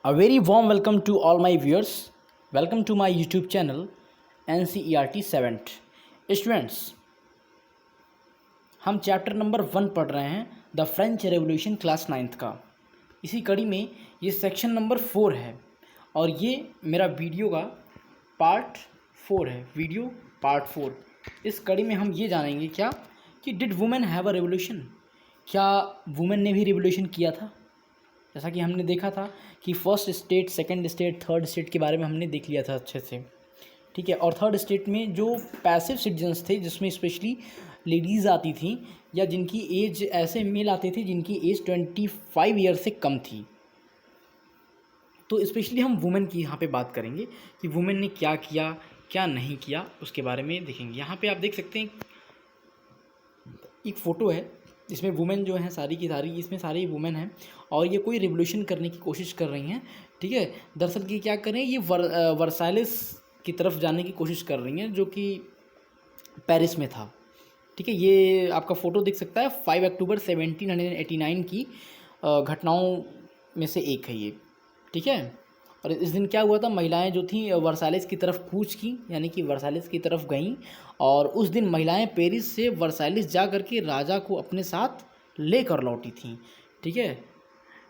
A very warm welcome to all my viewers. Welcome to my YouTube channel NCERT 7th. Students, हम chapter number 1 पढ़ रहे हैं the French revolution class 9th का। इसी कड़ी में ये सेक्शन नंबर 4 है और ये मेरा वीडियो का पार्ट 4 है। Video part 4। इस कड़ी में हम ये जानेंगे क्या कि did women have a revolution, क्या वुमेन ने भी रेवोल्यूशन किया था। जैसा कि हमने देखा था कि first state, second state, third state के बारे में हमने देख लिया था अच्छे से, ठीक है। और थर्ड स्टेट में जो पैसिव सिटीजन्स थे, जिसमें स्पेशली लेडीज़ आती थी या जिनकी एज, ऐसे मेल आते थे जिनकी एज 25 ईयर से कम थी। तो स्पेशली हम वुमेन की यहाँ पे बात करेंगे कि वुमेन ने क्या किया, क्या नहीं किया, उसके बारे में देखेंगे। यहाँ पे आप देख सकते हैं एक फ़ोटो है, इसमें वुमेन जो है सारी की सारी, इसमें सारी वुमेन हैं और ये कोई रिवोल्यूशन करने की कोशिश कर रही हैं, ठीक है। दरअसल ये क्या कर रही हैं, ये वर्साइलेस की तरफ जाने की कोशिश कर रही हैं, जो कि पेरिस में था, ठीक है। ये आपका फ़ोटो दिख सकता है, 5 अक्टूबर 1789 की घटनाओं में से एक है ये, ठीक है। और इस दिन क्या हुआ था, महिलाएं जो थीं वर्साइलेस की तरफ कूच की, यानी कि वर्साइलेस की तरफ गईं और उस दिन महिलाएं पेरिस से वर्साइलेस जा कर के राजा को अपने साथ लेकर लौटी थीं, ठीक है।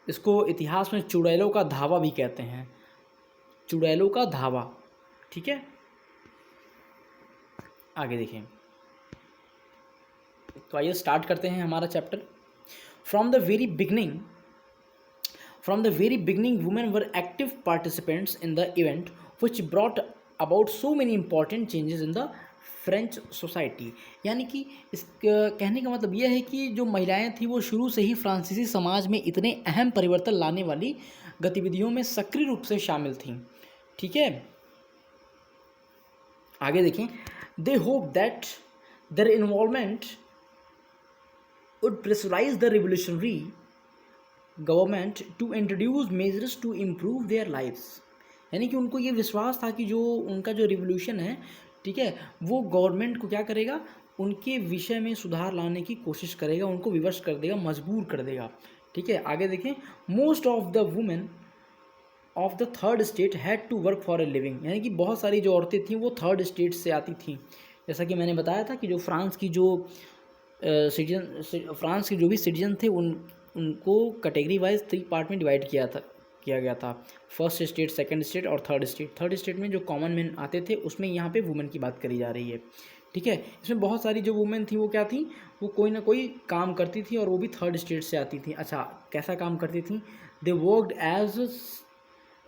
इसको इतिहास में चुड़ैलों का धावा भी कहते हैं, चुड़ैलों का धावा, ठीक है। आगे देखें, तो आइए स्टार्ट करते हैं हमारा chapter. From the very beginning women were active participants in the event which brought about so many important changes in the French society. यानी कि इस कहने का मतलब यह है कि जो महिलाएं थीं वो शुरू से ही फ्रांसीसी समाज में इतने अहम परिवर्तन लाने वाली गतिविधियों में सक्रिय रूप से शामिल थीं, ठीक है। आगे देखें, they hope that their involvement would pressurise the revolutionary government to introduce measures to improve their lifes. यानी कि उनको ये विश्वास था कि जो उनका जो रिवोल्यूशन है, ठीक है, वो गवर्नमेंट को क्या करेगा, उनके विषय में सुधार लाने की कोशिश करेगा, उनको विवश कर देगा, मजबूर कर देगा, ठीक है। आगे देखें, most of the women of the third state had to work for a living. यानी कि बहुत सारी जो औरतें थीं वो थर्ड स्टेट से आती थीं। जैसा कि मैंने बताया था कि जो फ्रांस की जो फ्रांस के जो भी सिटीजन थे उनको कैटेगरी वाइज 3 पार्ट में डिवाइड किया गया था। फर्स्ट स्टेट, सेकंड स्टेट और थर्ड स्टेट। थर्ड स्टेट में जो कॉमन मैन आते थे उसमें यहाँ पे वुमेन की बात करी जा रही है, ठीक है। इसमें बहुत सारी जो वुमेन थी वो क्या थी, वो कोई ना कोई काम करती थी और वो भी थर्ड स्टेट से आती थी। अच्छा, कैसा काम करती थी? They worked as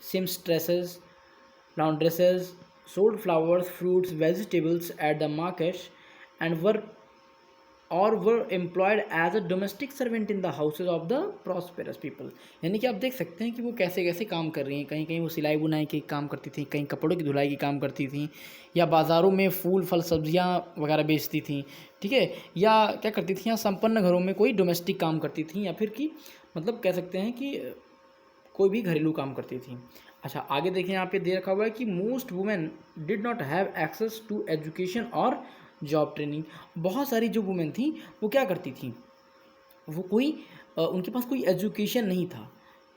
seamstresses, laundresses, sold flowers, fruits, vegetables at the market and were employed as a domestic servant in the houses of the prosperous people। यानी कि आप देख सकते हैं कि वो कैसे कैसे काम कर रही हैं। कहीं कहीं वो सिलाई बुनाई के काम करती थी, कहीं कपड़ों की धुलाई की काम करती थी, या बाज़ारों में फूल फल सब्जियां वगैरह बेचती थी, ठीक है। या क्या करती थी, या संपन्न घरों में कोई डोमेस्टिक काम करती थी, या फिर कि मतलब कह सकते हैं कि कोई भी घरेलू काम करती थी। अच्छा, आगे देखें, यहाँ पे दे रखा हुआ है कि most women did not have access to education और जॉब ट्रेनिंग। बहुत सारी जो वुमेन थी वो क्या करती थी, वो कोई उनके पास कोई एजुकेशन नहीं था,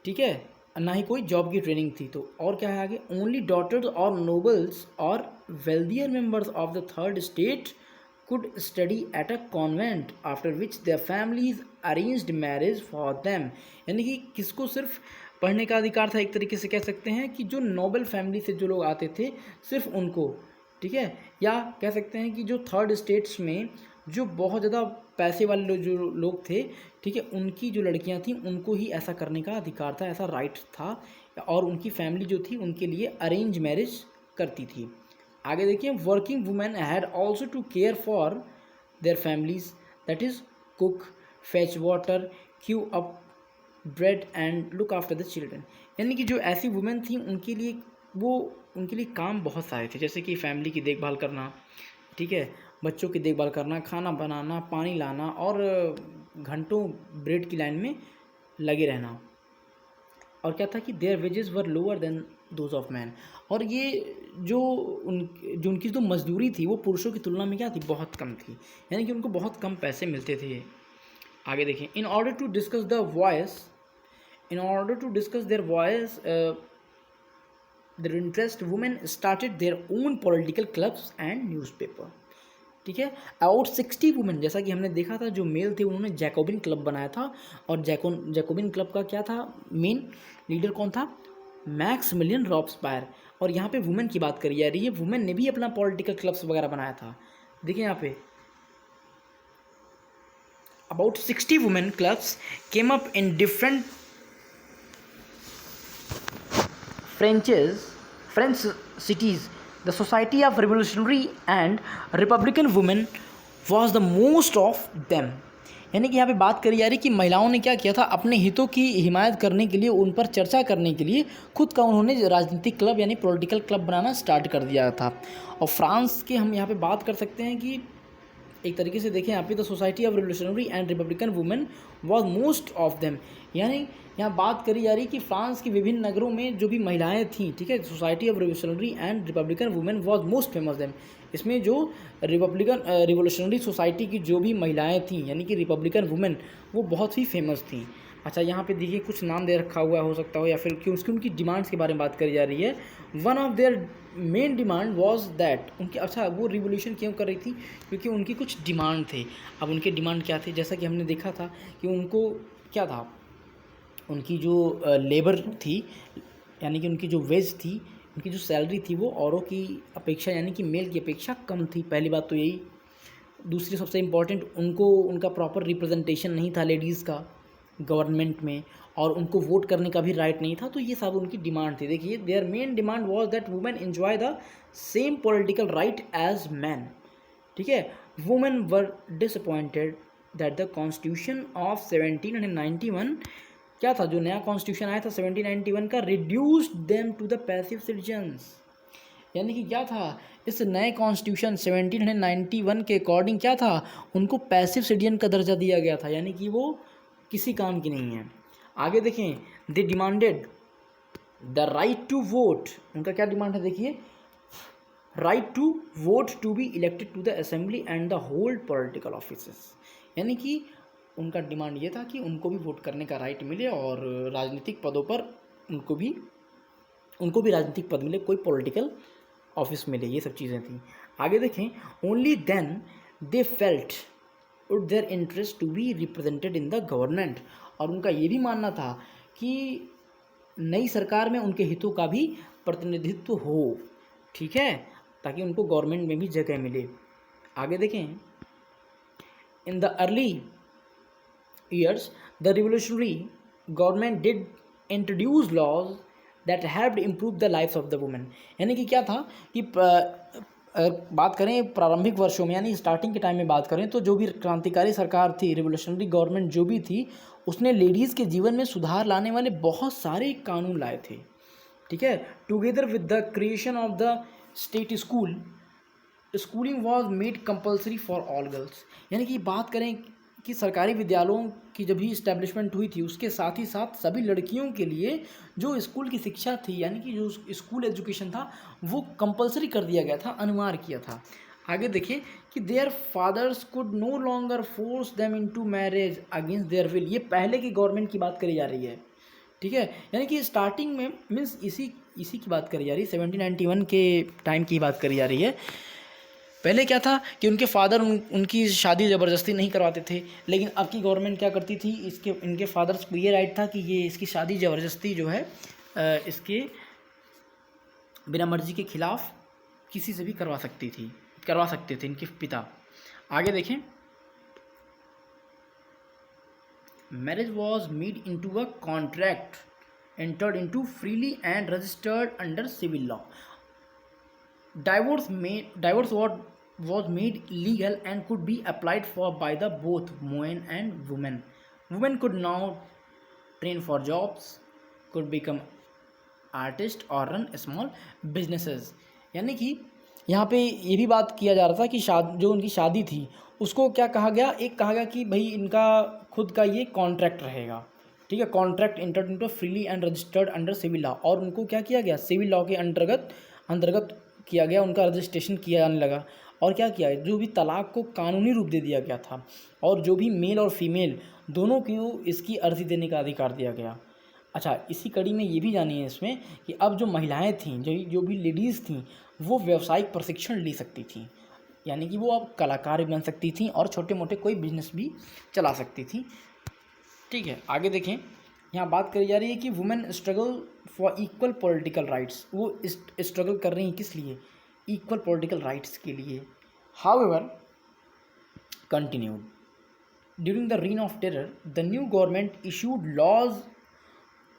ठीक है, ना ही कोई जॉब की ट्रेनिंग थी। तो और क्या है आगे, ओनली डॉटर्स और नोबल्स और wealthier members of the third state could study at a convent after which their families arranged marriage for them। यानी कि किसको सिर्फ पढ़ने का अधिकार था, एक तरीके से कह सकते हैं कि जो नोबल फैमिली से जो लोग आते थे सिर्फ उनको, ठीक है। या कह सकते हैं कि जो थर्ड स्टेट्स में जो बहुत ज़्यादा पैसे वाले जो लोग थे, ठीक है, उनकी जो लड़कियां थीं उनको ही ऐसा करने का अधिकार था, ऐसा राइट था, और उनकी फैमिली जो थी उनके लिए अरेंज मैरिज करती थी। आगे देखिए, working women had also to care for their families, that is cook, fetch water, queue up bread and look after the children. यानी कि जो ऐसी वुमेन थी उनके लिए काम बहुत सारे थे, जैसे कि फैमिली की देखभाल करना, ठीक है, बच्चों की देखभाल करना, खाना बनाना, पानी लाना और घंटों ब्रेड की लाइन में लगे रहना। और क्या था कि their wages were lower than those of man. और ये जो उनकी जो मजदूरी थी वो पुरुषों की तुलना में क्या थी, बहुत कम थी। यानी कि उनको बहुत कम पैसे मिलते थे। आगे देखें, in order to discuss the voice In order to discuss their voice, their interest, women started their own political clubs and newspaper. ठीक है, अबाउट 60 वुमेन, जैसा कि हमने देखा था, जो मेल थे उन्होंने जैकोबिन क्लब बनाया था, और जैकोबिन क्लब का क्या था, मेन लीडर कौन था, मैक्सिमिलियन रॉब्सपायर। और यहाँ पे वुमेन की बात करी जा रही है, वुमेन ने भी अपना पॉलिटिकल क्लब्स वगैरह बनाया था। देखिए यहाँ पे about 60 women clubs came up in different French cities. The Society of Revolutionary and Republican Women was the most of them. यानी कि यहाँ पे बात करी जा रही कि महिलाओं ने क्या किया था, अपने हितों की हिमायत करने के लिए, उन पर चर्चा करने के लिए खुद का उन्होंने राजनीतिक क्लब यानी पॉलिटिकल क्लब बनाना स्टार्ट कर दिया था। और फ्रांस के हम यहाँ पे बात कर सकते हैं कि एक तरीके से देखें यहाँ पे, the society of revolutionary and Republican women was most of them. यानी यहाँ बात करी जा रही कि फ्रांस के विभिन्न नगरों में जो भी महिलाएं थीं, ठीक है, society of revolutionary and Republican women was most famous them. इसमें जो रिवोल्यूशनरी सोसाइटी की जो भी महिलाएं थीं यानी कि रिपब्लिकन वुमेन, वो बहुत ही फेमस थीं। अच्छा, यहाँ पे देखिए कुछ नाम दे रखा हुआ हो सकता हो, या फिर कि उसकी उनकी डिमांड्स के बारे में बात करी जा रही है। One of their main demand was that उनकी, अच्छा वो रिवोल्यूशन क्यों कर रही थी, क्योंकि उनकी कुछ डिमांड थे। अब उनके डिमांड क्या थे, जैसा कि हमने देखा था कि उनको क्या था, उनकी जो लेबर थी यानी कि उनकी जो वेज थी, उनकी जो सैलरी थी वो औरों की अपेक्षा यानी कि मेल की अपेक्षा कम थी। पहली बात तो यही। दूसरी सबसे इम्पॉर्टेंट, उनको उनका प्रॉपर रिप्रेजेंटेशन नहीं था लेडीज़ का गवर्नमेंट में, और उनको वोट करने का भी राइट नहीं था। तो ये सब उनकी डिमांड थी। देखिए, their main demand was that women enjoy the same political right as man. ठीक है, women were disappointed that the constitution of 1791, क्या था, जो नया कॉन्स्टिट्यूशन आया था 1791 का, reduced them to the passive citizens. यानी कि क्या था, इस नए कॉन्स्टिट्यूशन 1791 के अकॉर्डिंग क्या था, उनको पैसिव सिटीजन का दर्जा दिया गया था, यानी कि वो किसी काम की नहीं है। आगे देखें, they demanded the right to vote. उनका क्या डिमांड है, देखिए, right to vote to be elected to the assembly and the hold political offices. यानी कि उनका डिमांड ये था कि उनको भी वोट करने का राइट मिले और राजनीतिक पदों पर उनको भी राजनीतिक पद मिले, कोई पॉलिटिकल ऑफिस मिले, ये सब चीज़ें थी। आगे देखें, only then they felt would their interest to be represented in the government. और उनका ये भी मानना था कि नई सरकार में उनके हितों का भी प्रतिनिधित्व हो, ठीक है, ताकि उनको गवर्नमेंट में भी जगह मिले। आगे देखें, in the early years the revolutionary government did introduce laws that haved improve the lifes of the women. यानी कि क्या था कि बात करें प्रारंभिक वर्षों में यानी स्टार्टिंग के टाइम में बात करें, तो जो भी क्रांतिकारी सरकार थी, रिवोल्यूशनरी गवर्नमेंट जो भी थी, उसने लेडीज़ के जीवन में सुधार लाने वाले बहुत सारे कानून लाए थे। ठीक है, together with the creation of the state schooling was made compulsory for all girls. यानी कि बात करें कि सरकारी विद्यालयों की जब भी इस्टेब्लिशमेंट हुई थी, उसके साथ ही साथ सभी लड़कियों के लिए जो स्कूल की शिक्षा थी यानी कि जो स्कूल एजुकेशन था वो कंपलसरी कर दिया गया था, अनिवार्य किया था। आगे देखिए कि their fathers could no longer force them into marriage against their will. ये पहले की गवर्नमेंट की बात करी जा रही है, ठीक है, यानी कि स्टार्टिंग में मीन्स इसी की बात करी जा रही है, 1791 के टाइम की बात करी जा रही है। पहले क्या था कि उनके फादर उनकी शादी ज़बरदस्ती नहीं करवाते थे, लेकिन अब की गवर्नमेंट क्या करती थी, इनके फादर्स को ये राइट था कि ये इसकी शादी ज़बरदस्ती जो है इसके बिना मर्जी के खिलाफ किसी से भी करवा सकते थे इनके पिता। आगे देखें, marriage was made into a contract entered into freely and registered under civil law. Divorce was made legal and could be applied for by the both men and women. Women could now train for jobs, could become artists or run small businesses. यानी कि यहाँ पे ये भी बात किया जा रहा था कि जो उनकी शादी थी उसको क्या कहा गया, एक कहा गया कि भाई इनका खुद का ये कॉन्ट्रैक्ट रहेगा, ठीक है, contract entered into freely and registered under civil law. और उनको क्या किया गया, सिविल लॉ के अंतर्गत किया गया, उनका रजिस्ट्रेशन किया जाने लगा। और क्या किया, जो भी तलाक को कानूनी रूप दे दिया गया था, और जो भी मेल और फीमेल दोनों को इसकी अर्जी देने का अधिकार दिया गया। अच्छा, इसी कड़ी में ये भी जानिए इसमें कि अब जो महिलाएं थीं, जो भी लेडीज़ थीं, वो व्यावसायिक प्रशिक्षण ले सकती थीं, यानी कि वो अब कलाकार भी बन सकती थीं और छोटे मोटे कोई बिजनेस भी चला सकती थी। ठीक है, आगे देखें, यहाँ बात करी जा रही है कि women struggle for equal political rights. वो स्ट्रगल कर रही हैं किस लिए? इक्वल पॉलिटिकल राइट्स के लिए। However continued. During the reign of terror, the new government issued laws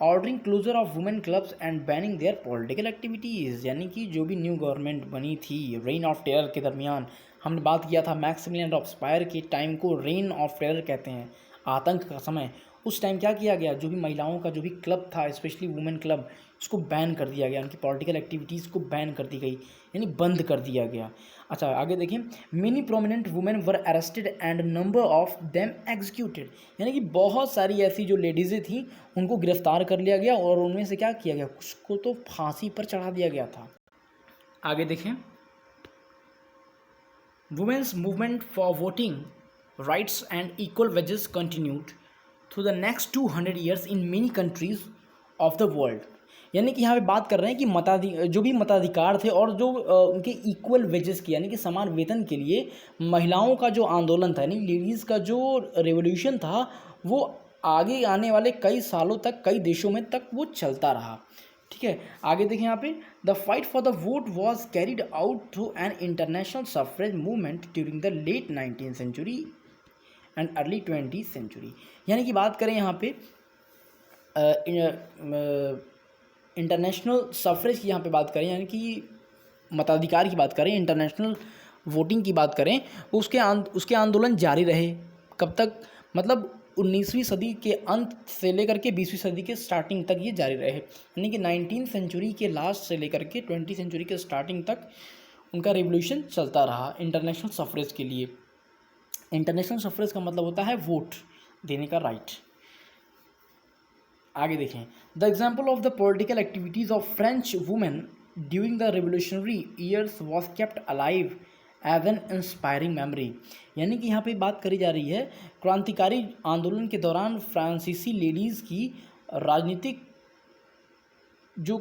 ordering closure of women clubs and banning their political activities। यानी कि जो भी न्यू गवर्नमेंट बनी थी रेन ऑफ टेरर के दरमियान, हमने बात किया था मैक्सिमिलियन रॉबस्पायर के टाइम को रेन ऑफ टेरर कहते हैं, आतंक का समय। उस टाइम क्या किया गया, जो भी महिलाओं का जो भी क्लब था, स्पेशली वुमेन क्लब, इसको बैन कर दिया गया, उनकी पॉलिटिकल एक्टिविटीज़ को बैन कर दी गई, यानी बंद कर दिया गया। अच्छा, आगे देखिए, many prominent women were arrested and number of them executed. यानी कि बहुत सारी ऐसी जो लेडीज़ें थीं उनको गिरफ्तार कर लिया गया और उनमें से क्या किया गया, कुछ को तो फांसी पर चढ़ा दिया गया था। आगे देखें, women's movement for voting rights and equal wages continued through the next 200 years in many countries of the world. यानी कि यहाँ पे बात कर रहे हैं कि जो भी मताधिकार थे और जो उनके इक्वल वेजेस की, यानी कि समान वेतन के लिए महिलाओं का जो आंदोलन था, यानी लेडीज़ का जो रेवोल्यूशन था, वो आगे आने वाले कई सालों तक, कई देशों में तक वो चलता रहा। ठीक है, आगे देखें यहाँ पे, the fight for the vote was carried out through an international suffrage movement during the late 19th century and early 20th century. यानी कि बात करें यहाँ पे इंटरनेशनल सफरेज की यहाँ पे बात करें, यानी कि मताधिकार की बात करें, इंटरनेशनल वोटिंग की बात करें, उसके आंदोलन जारी रहे। कब तक? मतलब 19वीं सदी के अंत से लेकर के 20वीं सदी के स्टार्टिंग तक ये जारी रहे। यानी कि 19th सेंचुरी के लास्ट से लेकर के 20th सेंचुरी के स्टार्टिंग तक उनका रेवोल्यूशन चलता रहा इंटरनेशनल सफरेज के लिए। इंटरनेशनल सफरेज का मतलब होता है वोट देने का राइट। आगे देखें, the example of the political activities of French women during the revolutionary years was kept alive as an inspiring memory. यानी कि यहाँ पे बात करी जा रही है क्रांतिकारी आंदोलन के दौरान फ्रांसीसी लेडीज़ की राजनीतिक जो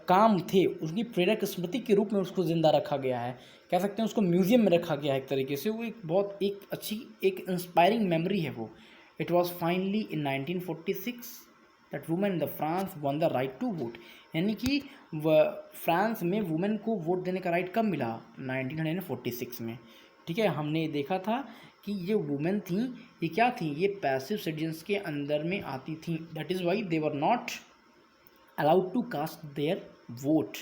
काम थे उसकी प्रेरक स्मृति के रूप में उसको ज़िंदा रखा गया है, कह सकते हैं उसको म्यूज़ियम में रखा गया है एक तरीके से। वो एक अच्छी एक इंस्पायरिंग मेमोरी है वो। It was finally in 1946 that women in the France won the right to vote. यानी कि फ्रांस में वुमेन को वोट देने का राइट कब मिला? 1946 में। ठीक है, हमने देखा था कि ये वुमेन थी, ये क्या थी, ये पैसिव सिटीजन्स के अंदर में आती थी। That is why they were not allowed to cast their vote.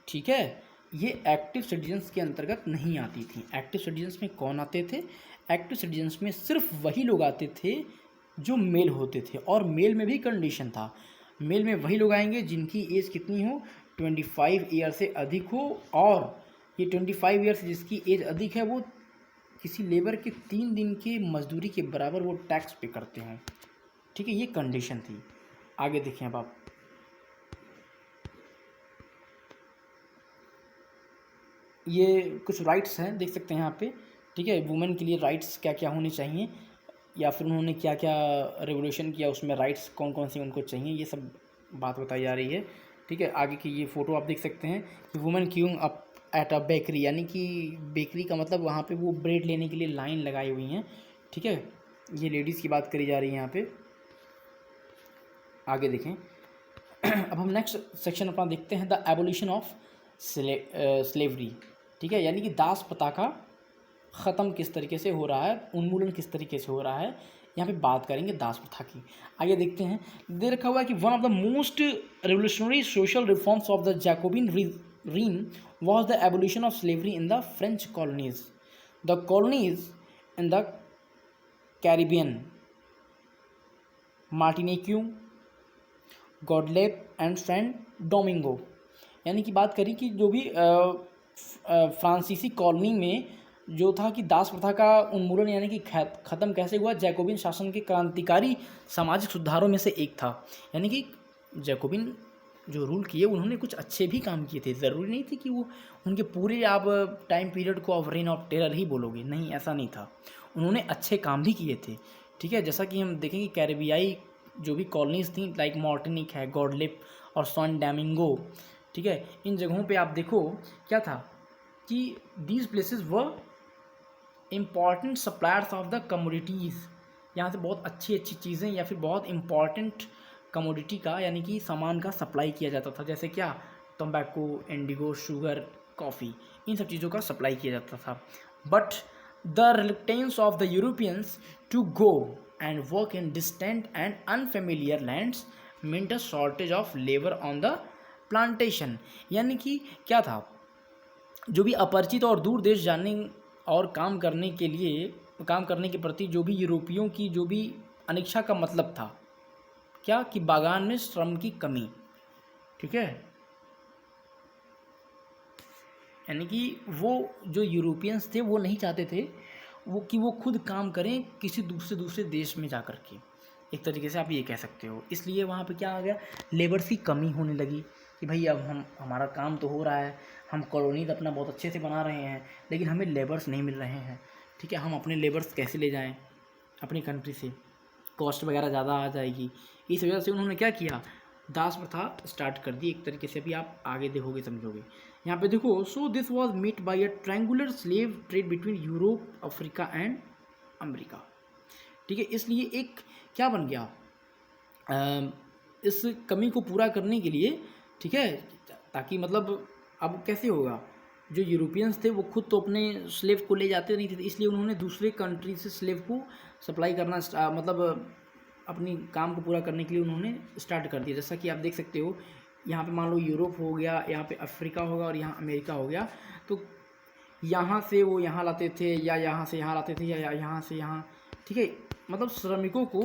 ठीक है, ये एक्टिव सिटीजन्स के अंतर्गत नहीं आती थी। एक्टिव सिटीजन्स में कौन आते थे? एक्टिव सिटीजन्स में सिर्फ वही लोग आते थे जो मेल होते थे, और मेल में भी कंडीशन था, मेल में वही लोग आएंगे जिनकी एज कितनी हो, 25 ईयर से अधिक हो, और ये 25 ईयर से जिसकी एज अधिक है वो किसी लेबर के 3 दिन की मजदूरी के बराबर वो टैक्स पे करते हैं। ठीक है, ये कंडीशन थी। आगे देखें अब आप, ये कुछ राइट्स हैं, देख सकते हैं यहाँ पे। ठीक है, वुमेन के लिए राइट्स क्या क्या होने चाहिए, या फिर उन्होंने क्या क्या रेवोल्यूशन किया, उसमें राइट्स कौन कौन से उनको चाहिए, ये सब बात बताई जा रही है। ठीक है, आगे की ये फ़ोटो आप देख सकते हैं कि women queuing up at a bakery, यानी कि बेकरी का मतलब वहाँ पे वो ब्रेड लेने के लिए लाइन लगाई हुई हैं। ठीक है, ये लेडीज़ की बात करी जा रही है यहाँ पे। आगे देखें, अब हम नेक्स्ट सेक्शन अपना देखते हैं, द एबोलिशन ऑफ स्लेवरी। ठीक है, यानी कि दास प्रथा का ख़त्म किस तरीके से हो रहा है, उन्मूलन किस तरीके से हो रहा है, यहाँ पे बात करेंगे दास प्रथा की। आगे देखते हैं, दे रखा हुआ है कि one of the most revolutionary social reforms of the Jacobin regime was the abolition of slavery in the French colonies. The colonies in the Caribbean, Martinique, Guadeloupe and Saint Domingo। यानी कि बात करी कि जो भी फ्रांसीसी कॉलोनी में जो था कि दास प्रथा का उन्मूलन यानी कि ख़त्म कैसे हुआ, जैकोबिन शासन के क्रांतिकारी सामाजिक सुधारों में से एक था। यानी कि जैकोबिन जो रूल किए उन्होंने कुछ अच्छे भी काम किए थे, ज़रूरी नहीं थी कि वो उनके पूरे आप टाइम पीरियड को आप रेन ऑफ टेरर ही बोलोगे, नहीं, ऐसा नहीं था, उन्होंने अच्छे काम भी किए थे। ठीक है, जैसा कि हम देखेंगे कैरेबियाई जो भी कॉलोनीज थी लाइक मार्टिनिक है, गॉडलिप और सॉन डोमिंगो, ठीक है, इन जगहों पे आप देखो क्या था कि these places were important suppliers of the commodities, यहाँ से बहुत अच्छी अच्छी चीज़ें या फिर बहुत इम्पॉर्टेंट कमोडिटी का यानी कि सामान का सप्लाई किया जाता था, जैसे क्या तम्बाकू, इंडिगो, शुगर, कॉफ़ी, इन सब चीज़ों का सप्लाई किया जाता था। But the reluctance of the Europeans to go and work in distant and unfamiliar lands meant a shortage of labour on the plantation, यानी कि क्या था, जो भी अपरिचित और दूर देश जाने और काम करने के प्रति जो भी यूरोपियों की जो भी अनिच्छा का मतलब था क्या कि बागान में श्रम की कमी, ठीक है, यानी कि वो जो यूरोपियंस थे वो नहीं चाहते थे वो खुद काम करें किसी दूसरे देश में जा कर के, एक तरीके से आप ये कह सकते हो। इसलिए वहाँ पे क्या आ गया, लेबर्स की कमी होने लगी कि भाई अब हमारा काम तो हो रहा है, हम कॉलोनीज अपना बहुत अच्छे से बना रहे हैं, लेकिन हमें लेबर्स नहीं मिल रहे हैं, ठीक है, हम अपने लेबर्स कैसे ले जाएं अपनी कंट्री से, कॉस्ट वगैरह ज़्यादा आ जाएगी। इस वजह से उन्होंने क्या किया, दास प्रथा स्टार्ट कर दी, एक तरीके से अभी आप आगे देखोगे समझोगे। यहाँ पे देखो, सो this was made by a triangular slave trade between Europe, Africa and America, ठीक है। इसलिए एक क्या बन गया, इस कमी को पूरा करने के लिए, ठीक है, ताकि मतलब अब कैसे होगा, जो यूरोपियंस थे वो खुद तो अपने स्लेव को ले जाते नहीं थे, इसलिए उन्होंने दूसरे कंट्री से स्लेव को सप्लाई करना मतलब अपनी काम को पूरा करने के लिए उन्होंने स्टार्ट कर दिया। जैसा कि आप देख सकते हो यहाँ पे मान लो यूरोप हो गया, यहाँ पे अफ्रीका होगा और यहाँ अमेरिका हो गया, तो यहाँ से वो यहाँ लाते थे या यहाँ से यहाँ लाते थे या यहाँ से यहाँ, ठीक है, मतलब श्रमिकों को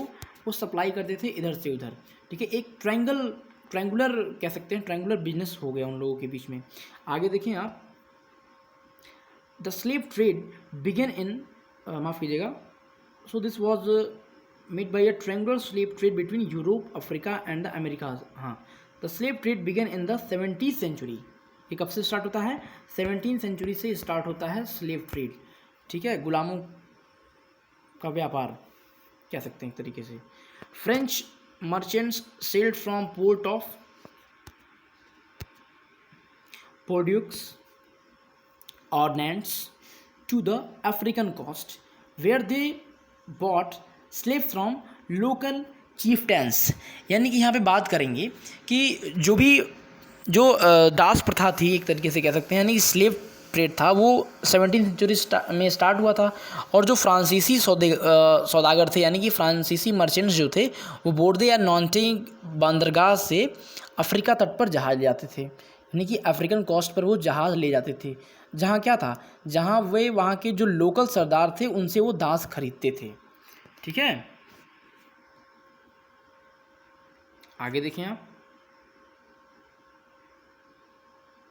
वो सप्लाई करते थे इधर से उधर, ठीक है, एक ट्रायंगुलर कह सकते हैं, ट्रायंगुलर बिजनेस हो गया उन लोगों के बीच में। आगे देखें आप, the slave trade began in, माफ़ कीजिएगा, so this was made by a triangular slave trade between Europe, Africa and the Americas. हाँ, the slave trade began in the 17th century, ये कब से स्टार्ट होता है, 17th सेंचुरी से start होता है स्लेव ट्रेड, ठीक है, गुलामों का व्यापार कह सकते हैं एक तरीके से। French merchants sailed from port of Bordeaux और Nantes to the African coast where they bought slave from local chieftains, यानी कि यहाँ पे बात करेंगे कि जो दास प्रथा थी एक तरीके से कह सकते हैं, यानी स्लेव ट्रेड था वो 17th सेंचुरी में स्टार्ट हुआ था, और जो फ्रांसीसी सौदागर थे यानी कि फ्रांसीसी मर्चेंट्स जो थे वो बोर्दे या नॉन्टे बंदरगाह से अफ्रीका तट पर जहाज ले जाते थे, यानी कि अफ्रीकन कोस्ट पर वो जहाज़ ले जाते थे, जहाँ क्या था, जहाँ वे वहाँ के जो लोकल सरदार थे उनसे वो दास खरीदते थे, ठीक है। आगे देखें आप,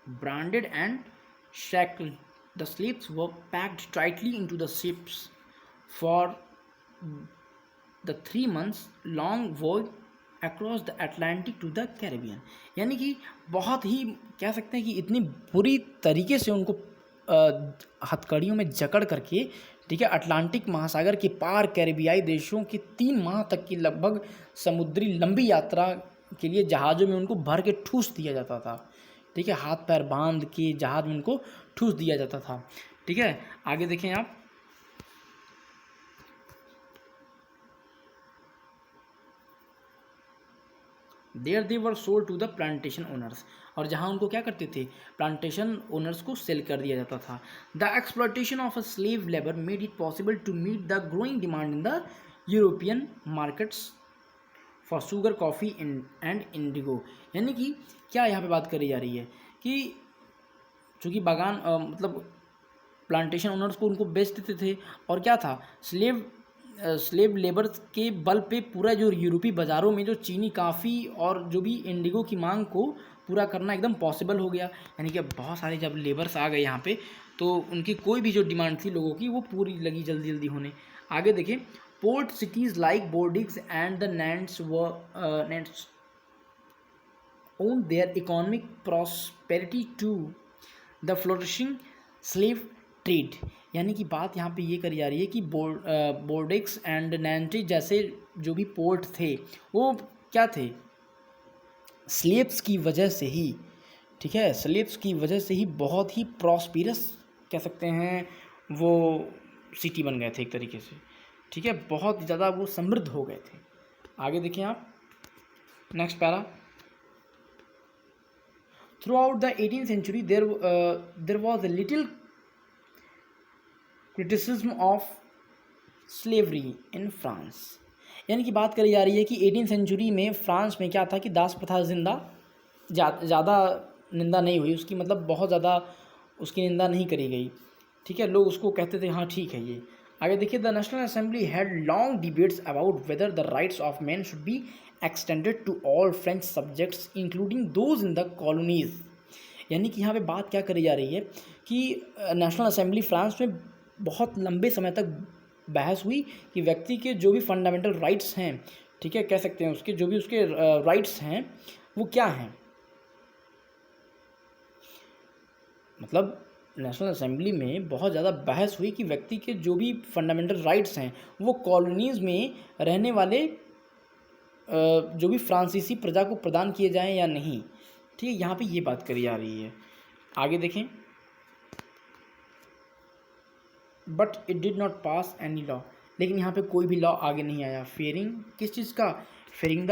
branded and shackled, the slaves were packed tightly into the ships for the 3 months long voyage across the Atlantic to the Caribbean, यानी कि बहुत ही कह सकते हैं कि इतनी बुरी तरीके से उनको हथकड़ियों में जकड़ करके, ठीक है, अटलांटिक महासागर के पार कैरिबियाई देशों की 3 माह तक की लगभग समुद्री लंबी यात्रा के लिए जहाज़ों में उनको भर के ठूस दिया जाता था, ठीक है, हाथ पैर बांध के जहाज में उनको ठूस दिया जाता था, ठीक है। आगे देखें आप, there they were sold to the plantation owners, और जहाँ उनको क्या करते थे, प्लांटेशन ओनर्स को सेल कर दिया जाता था। The exploitation of a slave labour made it possible to meet the growing demand in the European markets for sugar, coffee and indigo, यानी कि क्या यहाँ पे बात करी जा रही है कि चूँकि बागान मतलब प्लांटेशन ओनर्स को उनको बेच देते थे, और क्या था, स्लेव लेबर के बल पे पूरा जो यूरोपीय बाज़ारों में जो चीनी, काफ़ी और जो भी इंडिगो की मांग को पूरा करना एकदम पॉसिबल हो गया, यानी कि अब बहुत सारे जब लेबर्स आ गए यहाँ पे तो उनकी कोई भी जो डिमांड थी लोगों की वो पूरी लगी जल्दी जल्दी होने। आगे देखें, port cities like Bordeaux and the Nantes owned their economic prosperity to the flourishing slave trade, यानी कि बात यहाँ पे ये करी जा रही है कि बोर्डेक्स एंड नैंटी जैसे जो भी पोर्ट थे वो क्या थे, स्लेव्स की वजह से ही, ठीक है, स्लेव्स की वजह से ही बहुत ही प्रॉस्पिरस कह सकते हैं वो सिटी बन गए थे एक तरीके से, ठीक है, बहुत ज़्यादा वो समृद्ध हो गए थे। आगे देखिए आप next para. Throughout the 18th century there was a little criticism of slavery in France. यानी कि बात करी जा रही है कि 18th सेंचुरी में फ्रांस में क्या था कि दास प्रथा ज़्यादा निंदा नहीं हुई उसकी, मतलब बहुत ज़्यादा उसकी निंदा नहीं करी गई, ठीक है, लोग उसको कहते थे हाँ ठीक है ये। आगे देखिए, the national assembly had long debates about whether the rights of man should be extended to all French subjects including those in the colonies. यानी कि यहाँ पे बात क्या करी जा रही है कि नेशनल असेंबली फ्रांस में बहुत लंबे समय तक बहस हुई कि व्यक्ति के जो भी फंडामेंटल राइट्स हैं, ठीक है, कह सकते हैं उसके जो भी उसके राइट्स हैं वो क्या हैं। मतलब नेशनल असेंबली में बहुत ज़्यादा बहस हुई कि व्यक्ति के जो भी फंडामेंटल राइट्स हैं वो कॉलोनीज़ में रहने वाले जो भी फ्रांसीसी प्रजा को प्रदान किए जाएं या नहीं, ठीक है, यहाँ पे ये बात करी जा रही है। आगे देखें, but it did not pass any law, लेकिन यहाँ पे कोई भी लॉ आगे नहीं आया। फेयरिंग किस चीज़ का, fearing the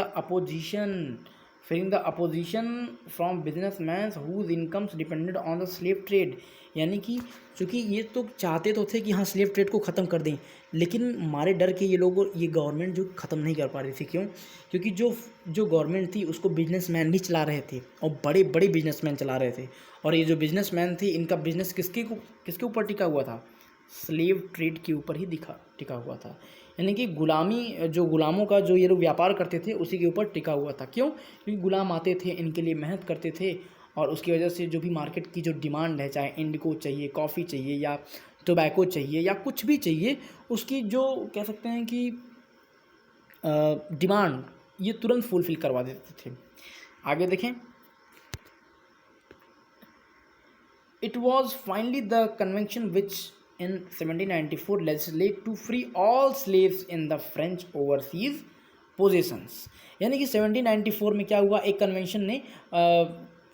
opposition from businessmen whose incomes depended on the slave trade. यानी कि चूँकि ये तो चाहते तो थे कि हाँ स्लेव ट्रेड को ख़त्म कर दें, लेकिन मारे डर के ये गवर्नमेंट जो ख़त्म नहीं कर पा रही थी। क्यों? क्योंकि जो गवर्नमेंट थी उसको बिजनेसमैन भी चला रहे थे और बड़े बड़े बिजनेसमैन चला रहे थे, और ये जो बिजनेसमैन थे इनका बिजनेस किसके ऊपर टिका हुआ था, स्लेव ट्रेड के ऊपर ही टिका हुआ था। यानी कि जो गुलामों का जो ये लोग व्यापार करते थे उसी के ऊपर टिका हुआ था। क्यों? क्योंकि गुलाम आते थे, इनके लिए मेहनत करते थे, और उसकी वजह से जो भी मार्केट की जो डिमांड है, चाहे इंडिको चाहिए, कॉफ़ी चाहिए, या टोबैको चाहिए, या कुछ भी चाहिए, उसकी जो कह सकते हैं कि डिमांड ये तुरंत फुलफिल करवा देते थे। आगे देखें, it was finally the convention which in 1794 legislate to free all slaves in the French overseas possessions। यानी कि 1794 में क्या हुआ, एक कन्वेंशन ने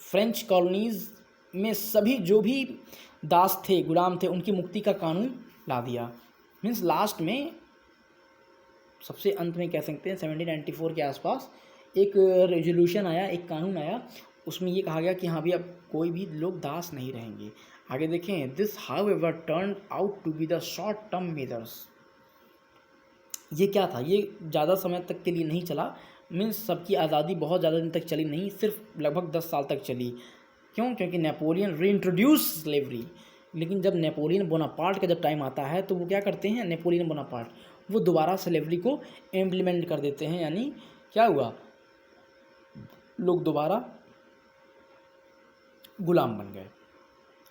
फ्रेंच कॉलोनीज़ में सभी जो भी दास थे, गुलाम थे, उनकी मुक्ति का कानून ला दिया। मीन्स लास्ट में सबसे अंत में कह सकते हैं 1794 के आसपास एक रेजोल्यूशन आया, एक कानून आया, उसमें ये कहा गया कि हाँ भी अब कोई भी लोग दास नहीं रहेंगे। आगे देखें, this however turn out to be the short term measures. ये क्या था, ये ज़्यादा समय तक के लिए नहीं चला, मीन्स सबकी आज़ादी बहुत ज़्यादा दिन तक चली नहीं, सिर्फ लगभग 10 साल तक चली। क्यों? क्योंकि नेपोलियन रीइंट्रोड्यूस स्लेवरी। लेकिन जब नेपोलियन बोनापार्ट का जब टाइम आता है तो वो क्या करते हैं, नेपोलियन बोनापार्ट वो दोबारा स्लेवरी को इम्प्लीमेंट कर देते हैं। यानी क्या हुआ, लोग दोबारा गुलाम बन गए।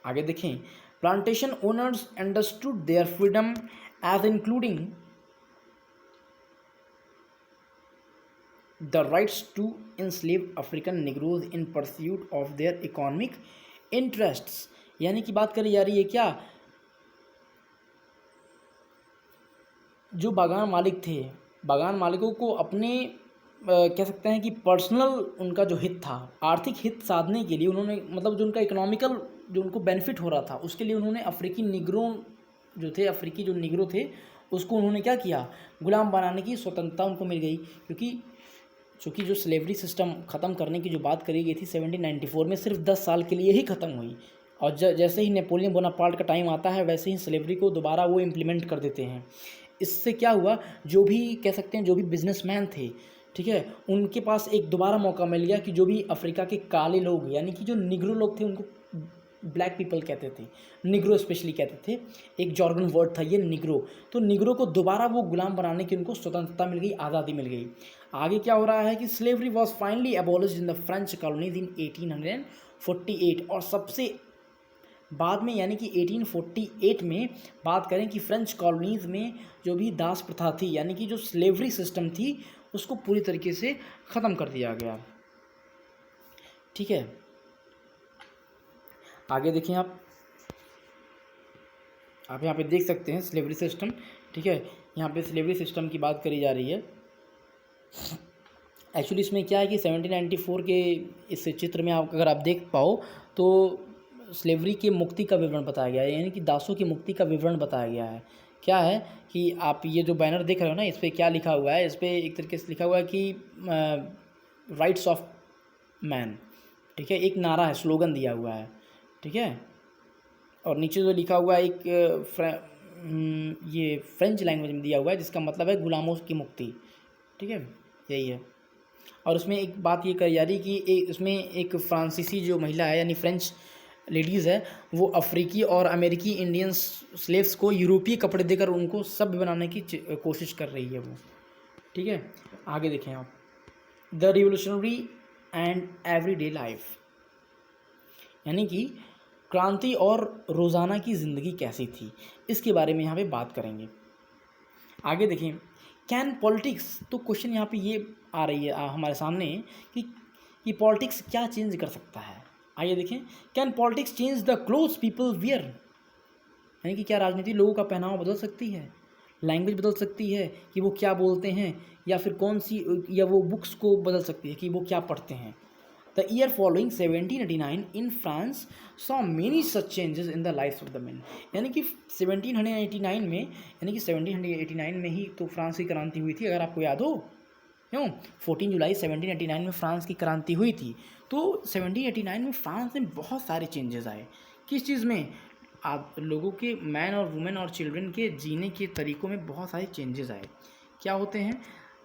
आगे देखें, plantation owners understood their freedom as including the rights to enslave African Negroes in pursuit of their economic interests. यानी कि बात करी जा रही है क्या, जो बागान मालिक थे, बागान मालिकों को अपने कह सकते हैं कि पर्सनल उनका जो हित था, आर्थिक हित साधने के लिए उन्होंने, मतलब जो उनका इकोनॉमिकल जो उनको बेनिफिट हो रहा था उसके लिए उन्होंने अफ्रीकी जो निग्रो थे उसको उन्होंने क्या किया, गुलाम बनाने की स्वतंत्रता उनको मिल गई। क्योंकि जो स्लेवरी सिस्टम ख़त्म करने की जो बात करी गई थी 1794 में, सिर्फ 10 साल के लिए ही ख़त्म हुई, और जैसे ही नेपोलियन बोनापार्ट का टाइम आता है वैसे ही स्लेवरी को दोबारा वो इम्प्लीमेंट कर देते हैं। इससे क्या हुआ, जो भी कह सकते हैं जो भी बिजनेसमैन थे, ठीक है, उनके पास एक दोबारा मौका मिल गया कि जो भी अफ्रीका के काले लोग, यानी कि जो निग्रो लोग थे, उनको ब्लैक पीपल कहते थे, निग्रो स्पेशली कहते थे, एक जॉर्गन वर्ड था ये निग्रो। तो निग्रो को दोबारा वो गुलाम बनाने की उनको स्वतंत्रता मिल गई, आज़ादी मिल गई। आगे क्या हो रहा है कि slavery was finally abolished in the French colonies इन 1848, और सबसे बाद में यानी कि 1848 में बात करें कि फ्रेंच कॉलोनीज़ में जो भी दास प्रथा थी, यानी कि जो स्लेवरी सिस्टम थी, उसको पूरी तरीके से ख़त्म कर दिया गया। ठीक है, आगे देखें आप, आप यहाँ पे देख सकते हैं स्लेवरी सिस्टम, ठीक है। यहाँ पे स्लेवरी सिस्टम की बात करी जा रही है। एक्चुअली इसमें क्या है कि 1794 के इस चित्र में आप अगर आप देख पाओ तो स्लेवरी के मुक्ति का विवरण बताया गया है, यानी कि दासों की मुक्ति का विवरण बताया गया है। क्या है कि आप ये जो बैनर देख रहे हो ना, इस पर क्या लिखा हुआ है, इस पर एक तरीके से लिखा हुआ है कि राइट्स ऑफ मैन, ठीक है। एक नारा है, स्लोगन दिया हुआ है, ठीक है। और नीचे जो लिखा हुआ है एक ये फ्रेंच लैंग्वेज में दिया हुआ है, जिसका मतलब है गुलामों की मुक्ति, ठीक है, यही है। और उसमें एक बात ये कही जा रही कि उसमें एक फ्रांसीसी जो महिला है, यानी फ्रेंच लेडीज़ है, वो अफ्रीकी और अमेरिकी इंडियन स्लेव्स को यूरोपीय कपड़े देकर उनको सभ्य बनाने की कोशिश कर रही है वो, ठीक है। आगे देखें आप, the revolutionary and everyday life, यानी कि क्रांति और रोज़ाना की ज़िंदगी कैसी थी, इसके बारे में यहाँ पे बात करेंगे। आगे देखें, कैन पॉलिटिक्स, तो क्वेश्चन यहाँ पे ये आ रही है हमारे सामने कि पॉलिटिक्स क्या चेंज कर सकता है। आइए देखें, can politics change the clothes people wear, यानी कि क्या राजनीति लोगों का पहनावा बदल सकती है, लैंग्वेज बदल सकती है कि वो क्या बोलते हैं, या फिर कौन सी, या वो बुक्स को बदल सकती है कि वो क्या पढ़ते हैं। The year following 1789 in France saw many such changes in the lives of the men, यानी कि 1789 में, यानी कि 1789 में ही तो फ्रांस की क्रांति हुई थी, अगर आपको याद हो, क्यों 14 जुलाई 1789 में फ्रांस की क्रांति हुई थी। तो 1789 में फ्रांस में बहुत सारे चेंजेस आए। किस चीज़ में? आप लोगों के, मैन और वुमेन और चिल्ड्रन के जीने के तरीक़ों में बहुत सारे चेंजेस आए। क्या होते हैं?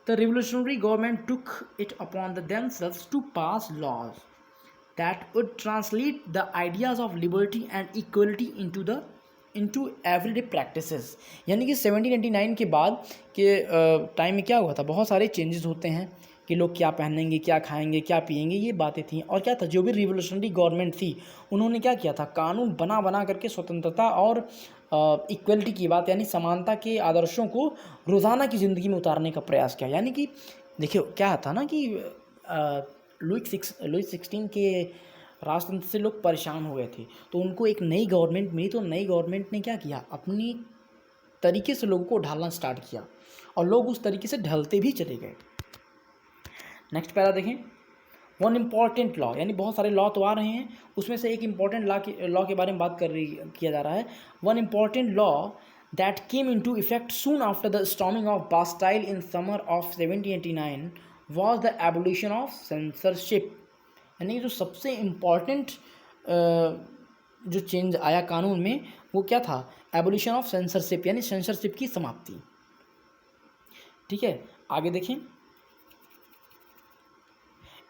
The revolutionary government took it upon themselves to pass laws that would translate the ideas of liberty and equality into everyday practices। यानी कि 1789 के बाद के टाइम में क्या हुआ था, बहुत सारे चेंजेस होते हैं कि लोग क्या पहनेंगे, क्या खाएंगे, क्या पिएंगे, ये बातें थी। और क्या था, जो भी रिवोल्यूशनरी गवर्नमेंट थी उन्होंने क्या किया था, कानून बना करके स्वतंत्रता और इक्वलिटी की बात, यानी समानता के आदर्शों को रोज़ाना की ज़िंदगी में उतारने का प्रयास किया। यानी कि देखिए क्या था ना कि लुई 16 के राजतंत्र से लोग परेशान हो गए थे, तो उनको एक नई गवर्नमेंट मिली, तो नई गवर्नमेंट ने क्या किया, अपनी तरीके से लोगों को ढालना स्टार्ट किया और लोग उस तरीके से ढलते भी चले गए। नेक्स्ट पैरा देखें, वन इम्पॉर्टेंट लॉ, यानी बहुत सारे लॉ तो आ रहे हैं, उसमें से एक इम्पॉर्टेंट लॉ के बारे में बात किया जा रहा है। One important law that came into effect soon after the storming of Bastille in summer of 1789 was the abolition of censorship. यानी जो सबसे इम्पॉर्टेंट जो चेंज आया कानून में, वो क्या था, एबोलिशन ऑफ सेंसरशिप, यानी सेंसरशिप की समाप्ति, ठीक है। आगे देखें,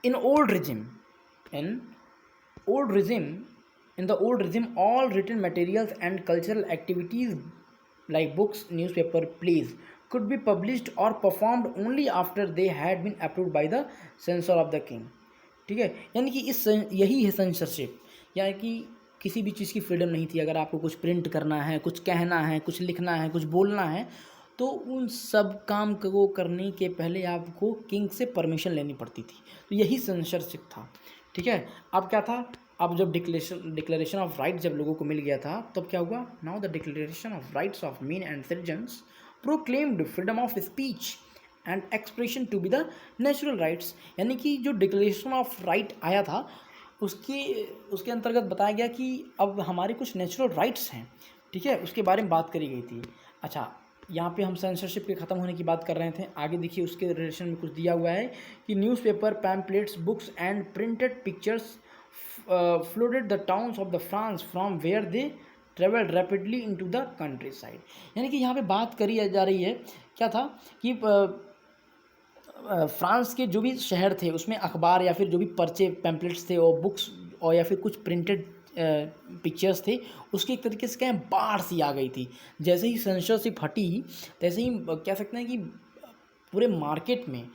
in the old regime all written materials and cultural activities like books, newspaper, plays could be published or performed only after they had been approved by the censor of the king, ठीक है। यानी कि यही है censorship, यानी कि किसी भी चीज़ की फ्रीडम नहीं थी। अगर आपको कुछ प्रिंट करना है, कुछ कहना है, कुछ लिखना है, कुछ बोलना है, तो उन सब काम को करने के पहले आपको किंग से परमिशन लेनी पड़ती थी। तो यही सेंसरशिप था, ठीक है। अब क्या था, अब जब डिक्लेरेशन ऑफ राइट जब लोगों को मिल गया था, तब क्या हुआ, now the declaration of rights of men and citizens proclaimed freedom of speech and expression to be the natural rights. यानी कि जो डिक्लेरेशन ऑफ राइट आया था, उसके अंतर्गत बताया गया कि अब हमारे कुछ नेचुरल राइट्स हैं, ठीक है, उसके बारे में बात करी गई थी। अच्छा, यहाँ पे हम सेंसरशिप के ख़त्म होने की बात कर रहे थे। आगे देखिए, उसके रिलेशन में कुछ दिया हुआ है कि newspaper, pamphlets, books and printed pictures flooded the towns of the France from where they travelled rapidly into the countryside. यानी कि यहाँ पे बात करी जा रही है, क्या था कि फ्रांस के जो भी शहर थे उसमें अखबार या फिर जो भी पर्चे, पैम्पलेट्स थे और बुक्स और या फिर कुछ प्रिंटेड पिक्चर्स थे, उसकी एक तरीके से क्या बाढ़ सी आ गई थी। जैसे ही सेंसरशिप हटी, तैसे ही कह सकते हैं कि पूरे मार्केट में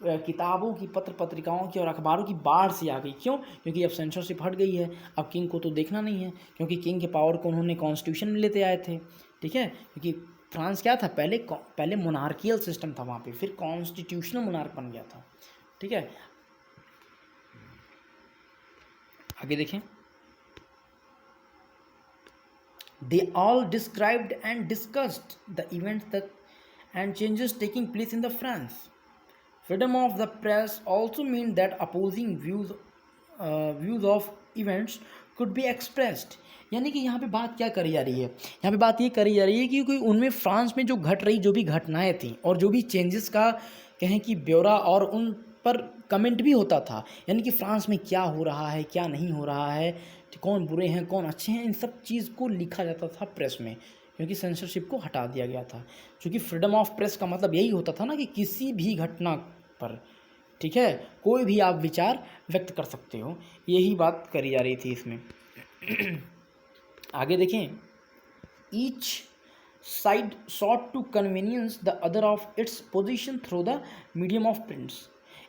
किताबों की, पत्र पत्रिकाओं की और अखबारों की बाढ़ सी आ गई। क्यों? क्योंकि अब सेंसरशिप हट गई है, अब किंग को तो देखना नहीं है, क्योंकि किंग के पावर को उन्होंने कॉन्स्टिट्यूशन में लेते आए थे, ठीक है। क्योंकि फ्रांस क्या था, पहले मोनार्कियल सिस्टम था वहाँ पे, फिर कॉन्स्टिट्यूशनल मोनार्क बन गया था, ठीक है। आगे देखें, They all described and discussed the events that and changes taking place in the France. Freedom of the press also means that opposing views of events could be expressed. यानी कि यहाँ पे बात क्या करी जा रही है, यहाँ पे बात ये करी जा रही है कि कोई उनमें फ्रांस में जो घट रही जो भी घटनाएं थी और जो भी चेंजेस का कहें कि ब्यौरा और उन पर कमेंट भी होता था, यानी कि फ्रांस में क्या हो रहा है क्या नहीं हो रहा है, कौन बुरे हैं कौन अच्छे हैं, इन सब चीज़ को लिखा जाता था प्रेस में, क्योंकि सेंसरशिप को हटा दिया गया था। क्योंकि फ्रीडम ऑफ प्रेस का मतलब यही होता था ना कि किसी भी घटना पर, ठीक है, कोई भी आप विचार व्यक्त कर सकते हो, यही बात करी जा रही थी इसमें। आगे देखें, each side sought to convenience the other of its position through the medium of prints.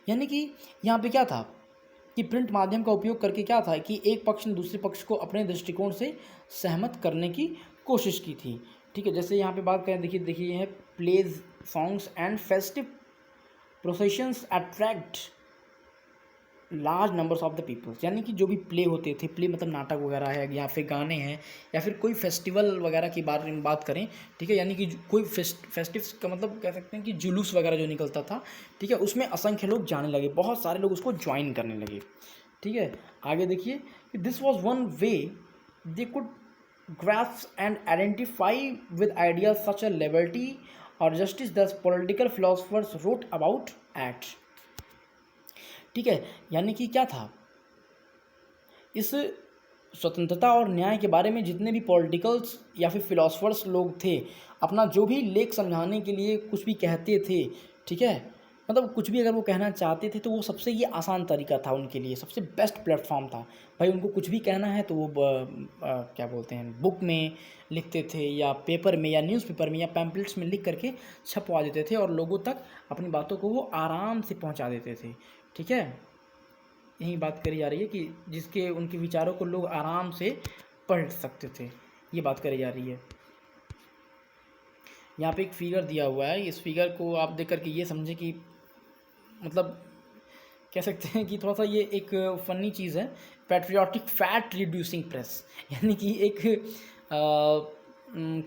यानी कि यहाँ पे क्या था कि प्रिंट माध्यम का उपयोग करके क्या था कि एक पक्ष ने दूसरे पक्ष को अपने दृष्टिकोण से सहमत करने की कोशिश की थी, ठीक है। जैसे यहाँ पे बात करें, देखिए ये है, plays, songs and festive processions attract large numbers of the peoples. यानी कि जो भी प्ले होते थे, प्ले मतलब नाटक वगैरह है या फिर गाने हैं या फिर कोई फेस्टिवल वगैरह की बारे में बात करें, ठीक है, यानी कि कोई फेस्टिव का मतलब कह सकते हैं कि जुलूस वगैरह जो निकलता था, ठीक है, उसमें असंख्य लोग जाने लगे, बहुत सारे लोग उसको ज्वाइन करने लगे, ठीक है। आगे देखिए, this was one way they could grasp and identify with ideas such as liberty or justice that political philosophers wrote about at, ठीक है। यानी कि क्या था, इस स्वतंत्रता और न्याय के बारे में जितने भी पॉलिटिकल्स या फिर फिलोसफर्स लोग थे, अपना जो भी लेख समझाने के लिए कुछ भी कहते थे, ठीक है, मतलब कुछ भी अगर वो कहना चाहते थे तो वो सबसे ये आसान तरीका था उनके लिए, सबसे बेस्ट प्लेटफॉर्म था। भाई उनको कुछ भी कहना है तो वो क्या बोलते हैं, बुक में लिखते थे या पेपर में या न्यूज़पेपर में या पैम्पलेट्स में लिख करके छपवा देते थे और लोगों तक अपनी बातों को वो आराम से पहुंचा देते थे, ठीक है। यही बात करी जा रही है कि जिसके उनके विचारों को लोग आराम से पढ़ सकते थे, ये बात करी जा रही है। यहाँ पे एक फिगर दिया हुआ है, इस फिगर को आप देख करके ये समझें कि मतलब कह सकते हैं कि थोड़ा सा ये एक फ़नी चीज़ है, पैट्रियाटिक फैट रिड्यूसिंग प्रेस, यानी कि एक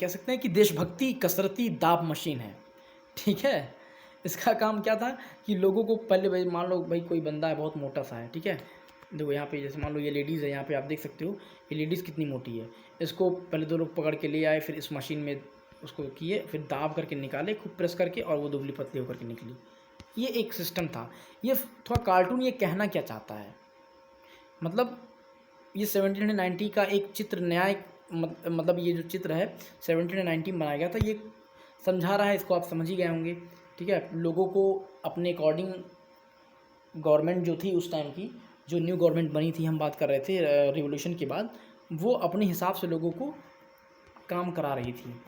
कह सकते हैं कि देशभक्ति कसरती दाब मशीन है, ठीक है। इसका काम क्या था कि लोगों को पहले, भाई मान लो भाई कोई बंदा है बहुत मोटा सा है, ठीक है, देखो यहाँ पे जैसे मान लो ये लेडीज़ है, यहाँ पे आप देख सकते हो ये लेडीज़ कितनी मोटी है, इसको पहले 2 लोग पकड़ के ले आए, फिर इस मशीन में उसको किए, फिर दाब करके निकाले खूब प्रेस करके, और वो दुबली पतली होकर के निकली। ये एक सिस्टम था। ये थोड़ा कार्टून ये कहना क्या चाहता है, मतलब ये 1790 का एक चित्र, न्याय मतलब ये जो चित्र है 1790 में बनाया गया था, ये समझा रहा है, इसको आप समझ ही गए होंगे, ठीक है। लोगों को अपने अकॉर्डिंग गवर्नमेंट जो थी उस टाइम की, जो न्यू गवर्नमेंट बनी थी, हम बात कर रहे थे रिवॉल्यूशन के बाद, वो अपने हिसाब से लोगों को काम करा रही थी।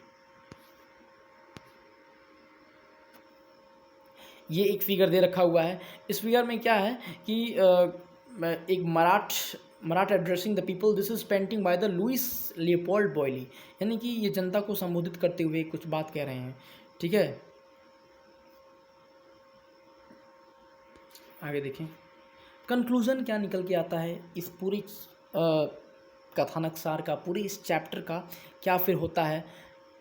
ये एक फिगर दे रखा हुआ है, इस फिगर में क्या है कि एक Marat addressing the people, this is painting by the Louis Leopold Boilly, यानी कि ये जनता को संबोधित करते हुए कुछ बात कह रहे हैं, ठीक है। आगे देखें, कंक्लूज़न क्या निकल के आता है इस पूरी कथानक सार का, पूरी इस चैप्टर का क्या फिर होता है,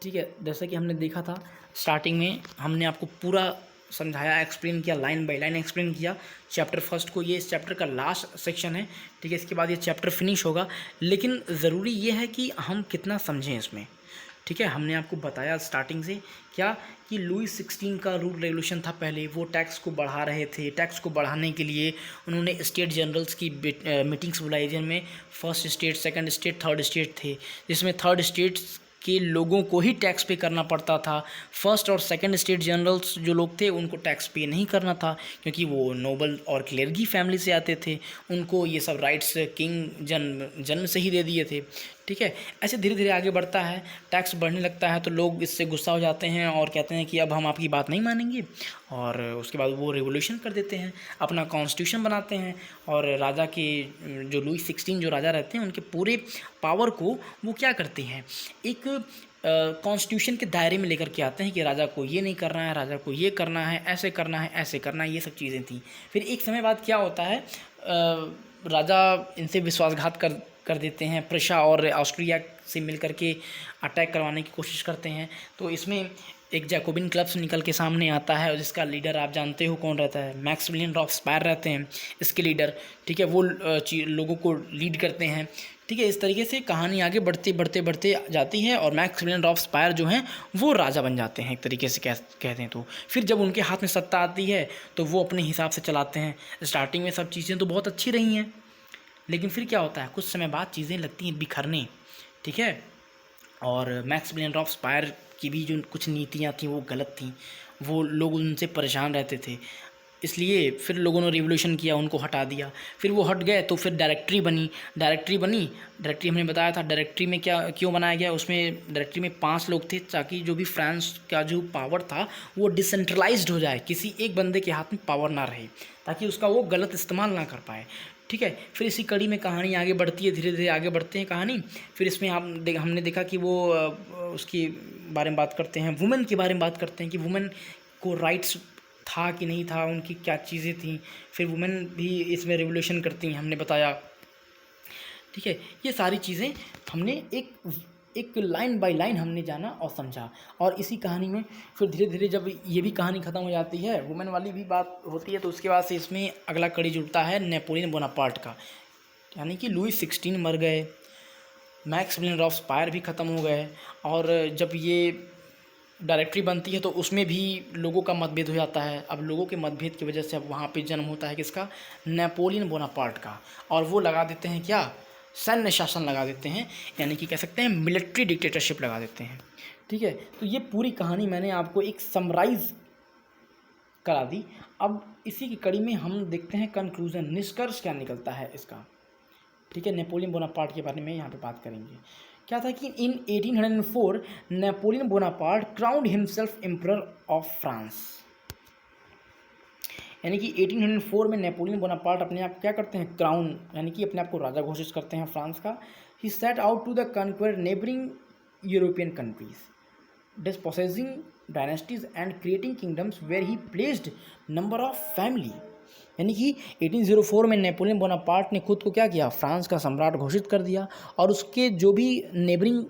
ठीक है। जैसा कि हमने देखा था स्टार्टिंग में, हमने आपको पूरा समझाया, एक्सप्लेन किया, लाइन बाय लाइन एक्सप्लेन किया चैप्टर फर्स्ट को। ये इस चैप्टर का लास्ट सेक्शन है, ठीक है, इसके बाद ये चैप्टर फिनिश होगा। लेकिन ज़रूरी ये है कि हम कितना समझें इसमें, ठीक है। हमने आपको बताया स्टार्टिंग से क्या कि लुई 16 का रूल रेगुलेशन था पहले, वो टैक्स को बढ़ा रहे थे। टैक्स को बढ़ाने के लिए उन्होंने स्टेट जनरल्स की मीटिंग्स बुलाई, जिनमें first state, second state, third state थे, जिसमें थर्ड स्टेट्स के लोगों को ही टैक्स पे करना पड़ता था। फर्स्ट और सेकंड स्टेट जनरल्स जो लोग थे उनको टैक्स पे नहीं करना था, क्योंकि वो नोबल और क्लेर्गी फैमिली से आते थे, उनको ये सब राइट्स किंग जन्म से ही दे दिए थे, ठीक है। ऐसे धीरे धीरे आगे बढ़ता है, टैक्स बढ़ने लगता है तो लोग इससे गुस्सा हो जाते हैं और कहते हैं कि अब हम आपकी बात नहीं मानेंगे, और उसके बाद वो रिवोल्यूशन कर देते हैं, अपना कॉन्स्टिट्यूशन बनाते हैं, और राजा के जो लुई 16 जो राजा रहते हैं उनके पूरे पावर को वो क्या करते हैं, एक कॉन्स्टिट्यूशन के दायरे में लेकर के आते हैं कि राजा को ये नहीं करना है, राजा को ये करना है, ऐसे करना है, ऐसे करना है, ये सब चीज़ें थी। फिर एक समय बाद क्या होता है, राजा इनसे विश्वासघात कर कर देते हैं, प्रशा और ऑस्ट्रिया से मिल करके अटैक करवाने की कोशिश करते हैं। तो इसमें एक जैकोबिन क्लब से निकल के सामने आता है और जिसका लीडर आप जानते हो कौन रहता है, मैक्सिमिलियन रॉब्सपायर रहते हैं इसके लीडर। ठीक है, वो लोगों को लीड करते हैं। ठीक है, इस तरीके से कहानी आगे बढ़ते जाती है और मैक्सिमिलियन रॉब्सपायर जो हैं वो राजा बन जाते हैं एक तरीके से कहते हैं। तो फिर जब उनके हाथ में सत्ता आती है तो वो अपने हिसाब से चलाते हैं। स्टार्टिंग में सब चीज़ें तो बहुत अच्छी रही हैं, लेकिन फिर क्या होता है, कुछ समय बाद चीज़ें लगती हैं बिखरने। ठीक है, और मैक्सिमिलियन रॉब्सपायर की भी जो कुछ नीतियाँ थीं वो गलत थीं, वो लोग उनसे परेशान रहते थे, इसलिए फिर लोगों ने रिवोल्यूशन किया, उनको हटा दिया। फिर वो हट गए तो फिर डायरेक्टरी हमने बताया था। डायरेक्टरी में क्या क्यों बनाया गया, उसमें डायरेक्टरी में 5 लोग थे ताकि जो भी फ्रांस का जो पावर था वो डिसेंट्रलाइज्ड हो जाए, किसी एक बंदे के हाथ में पावर ना रहे, ताकि उसका वो गलत इस्तेमाल ना कर पाए। ठीक है, फिर इसी कड़ी में कहानी आगे बढ़ती है, धीरे धीरे आगे बढ़ते हैं कहानी। फिर इसमें हमने देखा कि वो उसके बारे में बात करते हैं, वुमेन के बारे में बात करते हैं कि वुमेन को राइट्स था कि नहीं था, उनकी क्या चीज़ें थी। फिर वुमेन भी इसमें रिवोल्यूशन करती हैं, हमने बताया। ठीक है, ये सारी चीज़ें हमने एक लाइन बाय लाइन हमने जाना और समझा। और इसी कहानी में फिर धीरे धीरे जब ये भी कहानी ख़त्म हो जाती है, वुमेन वाली भी बात होती है, तो उसके बाद से इसमें अगला कड़ी जुड़ता है नेपोलियन बोनापार्ट का। यानी कि लुई 16 मर गए, मैक्सिमिलियन रॉब्सपायर भी ख़त्म हो गए, और जब ये डायरेक्टरी बनती है तो उसमें भी लोगों का मतभेद हो जाता है। अब लोगों के मतभेद की वजह से अब वहाँ पे जन्म होता है किसका, नेपोलियन बोनापार्ट का। और वो लगा देते हैं क्या, सैन्य शासन लगा देते हैं, यानी कि कह सकते हैं मिलिट्री डिक्टेटरशिप लगा देते हैं। ठीक है, तो ये पूरी कहानी मैंने आपको एक समराइज़ करा दी। अब इसी की कड़ी में हम देखते हैं कंक्लूज़न, निष्कर्ष क्या निकलता है इसका। ठीक है, नेपोलियन बोनापार्ट के बारे में यहाँ पे बात करेंगे। क्या था कि इन 1804 Napoleon Bonaparte crowned himself emperor of France. यानी कि 1804 में नेपोलियन बोनापार्ट अपने आप क्या करते हैं, क्राउन, यानी कि अपने आप को राजा घोषित करते हैं फ्रांस का। He set out to the conquer neighbouring European countries, dispossessing dynasties and creating kingdoms where he placed number of family. यानी कि 1804 में नेपोलियन बोनापार्ट ने खुद को क्या किया, फ्रांस का सम्राट घोषित कर दिया, और उसके जो भी नेबरिंग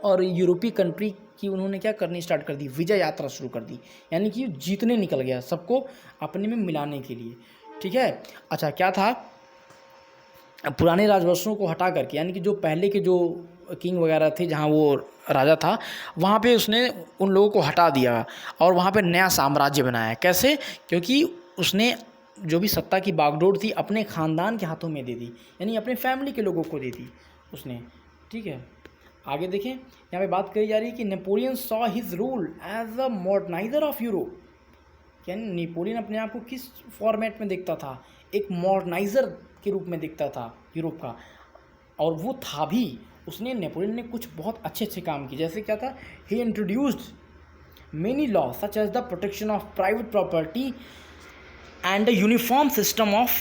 और यूरोपीय कंट्री की उन्होंने क्या करनी स्टार्ट कर दी, विजय यात्रा शुरू कर दी। यानी कि जीतने निकल गया, सबको अपने में मिलाने के लिए। ठीक है, अच्छा क्या था, पुराने राजवंशों को हटा करके, यानी कि जो पहले के जो किंग वगैरह थे, जहाँ वो राजा था, वहाँ पे उसने उन लोगों को हटा दिया और वहाँ पे नया साम्राज्य बनाया। कैसे, क्योंकि उसने जो भी सत्ता की बागडोर थी अपने ख़ानदान के हाथों में दे दी, यानी अपने फैमिली के लोगों को दे दी उसने। ठीक है, आगे देखें, यहाँ पे बात करी जा रही है कि Napoleon saw his rule as a moderniser of Europe. यानी नेपोलियन अपने आप को किस फॉर्मेट में देखता था, एक मॉडर्नाइजर के रूप में देखता था यूरोप का, और वो था भी। उसने नेपोलियन ने कुछ बहुत अच्छे अच्छे काम किए, जैसे क्या था, he introduced many law such as the protection of private property and a uniform system of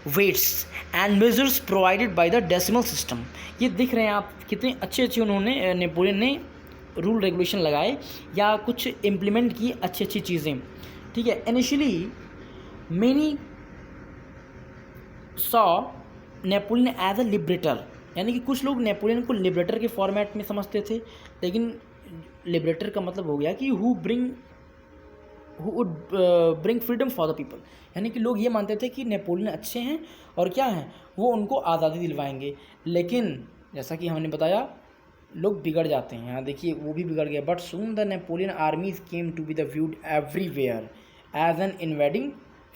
weights and measures provided by the decimal system। ये दिख रहे हैं आप, कितने अच्छे अच्छे उन्होंने नेपोलियन ने रूल रेगुलेशन लगाए या कुछ इम्प्लीमेंट की अच्छी अच्छी चीज़ें। ठीक है, initially many saw Napoleon as a liberator, यानी कि कुछ लोग नेपोलियन को लिबरेटर के फॉर्मेट में समझते थे, लेकिन लिबरेटर का मतलब हो गया कि who would bring freedom for the people. यानी कि लोग ये मानते थे कि नेपोलियन अच्छे हैं और क्या हैं, वो उनको आज़ादी दिलवाएंगे। लेकिन जैसा कि हमने बताया, लोग बिगड़ जाते हैं। यहाँ देखिए, वो भी बिगड़ गए। But soon the Napoleon armies came to be the viewed everywhere as an invading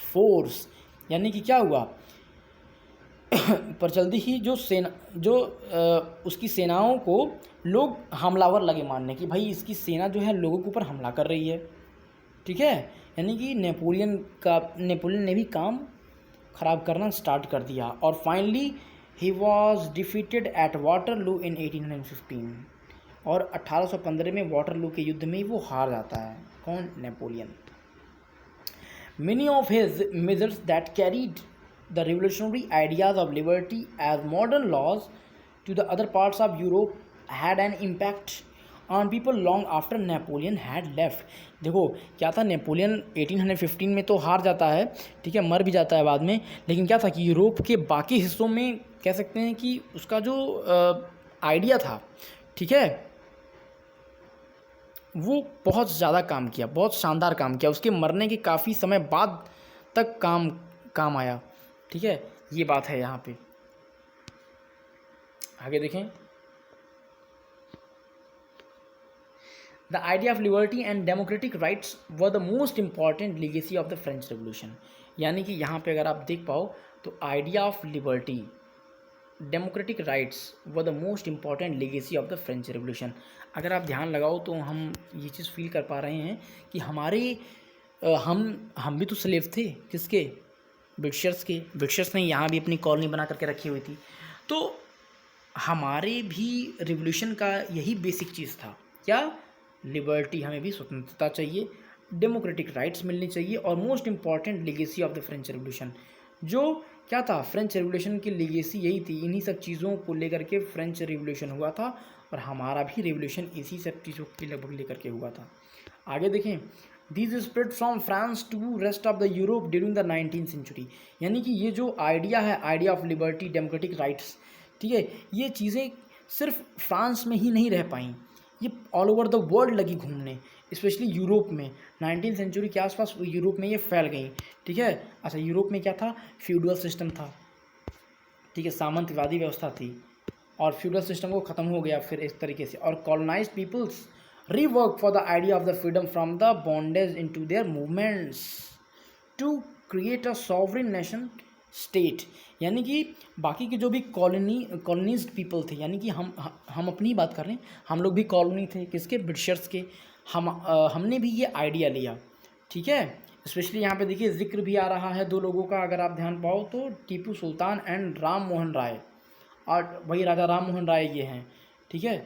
force. यानी कि क्या हुआ, पर जल्दी ही उसकी सेनाओं को लोग हमलावर लगे मानने कि भाई इसकी सेना जो है लोगों के ऊपर हमला कर रही है। ठीक है, यानी कि नेपोलियन ने भी काम ख़राब करना स्टार्ट कर दिया। और finally he was defeated at Waterloo in 1815, और 1815 में वाटरलू के युद्ध में वो हार जाता है। कौन, Napoleon. Many of his measures that carried the revolutionary ideas of liberty as modern laws to the other parts of Europe had an impact on people long after Napoleon had left. देखो क्या था, Napoleon 1815 में तो हार जाता है, ठीक है, मर भी जाता है बाद में, लेकिन क्या था कि यूरोप के बाकी हिस्सों में कह सकते हैं कि उसका जो आइडिया था, ठीक है, वो बहुत ज़्यादा काम किया, बहुत शानदार काम किया, उसके मरने के काफ़ी समय बाद तक काम आया, ठीक है, ये बात है यहाँ पे। आगे देखें, the idea of liberty and democratic rights were the most important legacy of the French revolution. यानी कि यहाँ पे अगर आप देख पाओ तो idea of liberty, democratic rights were the most important legacy of the French revolution. अगर आप ध्यान लगाओ तो हम ये चीज़ फील कर पा रहे हैं कि हमारे हम भी तो स्लेव थे, किसके, ब्रिटिशर्स के। ब्रिटिशर्स ने यहाँ भी अपनी कॉलोनी बना करके रखी हुई थी, तो हमारे भी रिवोल्यूशन का यही बेसिक चीज़ था, क्या, लिबर्टी, हमें भी स्वतंत्रता चाहिए, डेमोक्रेटिक राइट्स मिलनी चाहिए, और most important legacy of the French revolution, जो क्या था, फ्रेंच रेवोल्यूशन की लीगेसी यही थी, इन्हीं सब चीज़ों को लेकर के फ्रेंच रेवोल्यूशन हुआ था, और हमारा भी रेवोल्यूशन इसी सब चीज़ों के लगभग लेकर के हुआ था। आगे देखें, this spread from France to rest of the Europe during the 19th century. यानी कि ये जो आइडिया है, idea of liberty, democratic rights, ठीक है, ये चीज़ें सिर्फ फ्रांस में ही नहीं रह पाई, ये ऑल ओवर द वर्ल्ड लगी घूमने, स्पेशली यूरोप में। 19th सेंचुरी के आसपास यूरोप में ये फैल गई, ठीक है। अच्छा, यूरोप में क्या था, फ्यूडल सिस्टम था, ठीक है, सामंतवादी व्यवस्था थी, और फ्यूडल सिस्टम को ख़त्म हो गया फिर इस तरीके से, और colonised peoples rework for the idea of the freedom from the bondage into their movements to create a sovereign nation state। यानी कि बाकी के जो भी कॉलोनीज्ड पीपल थे, यानी कि हम अपनी बात कर रहे हैं, हम लोग भी कॉलोनी थे, किसके, ब्रिटिशर्स के। हमने भी ये आइडिया लिया, ठीक है। स्पेशली यहाँ पे देखिए जिक्र भी आ रहा है दो लोगों का, अगर आप ध्यान पाओ तो टीपू सुल्तान एंड राम मोहन राय, और वही राजा राम मोहन राय ये हैं, ठीक है।